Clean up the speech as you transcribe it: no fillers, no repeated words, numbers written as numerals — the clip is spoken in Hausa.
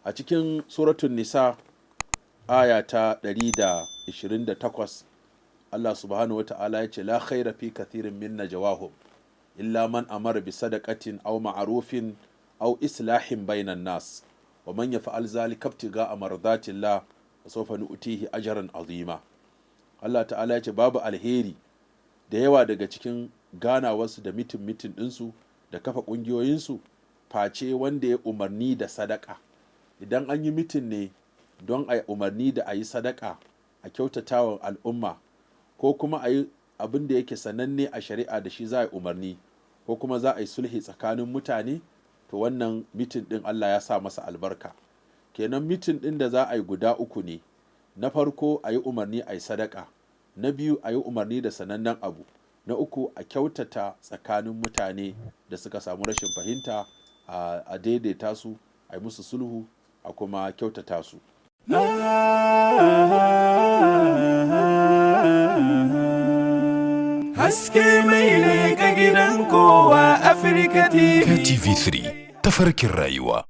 a cikin suratun nisa aya ta 128 Allah subhanahu wa ta'ala ya ce la khaira fi kathirin min najawahum illa man amara bi sadaqatin aw ma'rufin aw islahin bainan nas wa man yaf'al zalika ibtiga'a mardatillah fa sawfa nu'tihi ajran azima. Allah ta'ala ya ce babu alheri da yawa daga cikin ganawarsu da mitin ɗinsu da kafa ƙungiyoyinsu face wanda ya umarni da sadaka. Idan an yi mitin ne don a yi umarni da a yi sadaka a kyautatawa al'umma, ko kuma a yi abin da yake sananne a shari'a da shi za a yi umarni, ko kuma za a yi sulhi tsakanin mutane, to wannan mitin ɗin Allah ya sa masa albarka. Kenan mitin ɗin da za a yi guda uku ne. Na farko a yi umarni a yi sadaka, na biyu a yi umarni da sanannen abu, na uku a kyautata tsakanin mutane da suka samu rashin fahimta, a daidaita su, a yi musu sulhu, a kuma kyautata su. Haske mai ne ga gidan kowa Afirka TV. TV3 tafarkin rayuwa.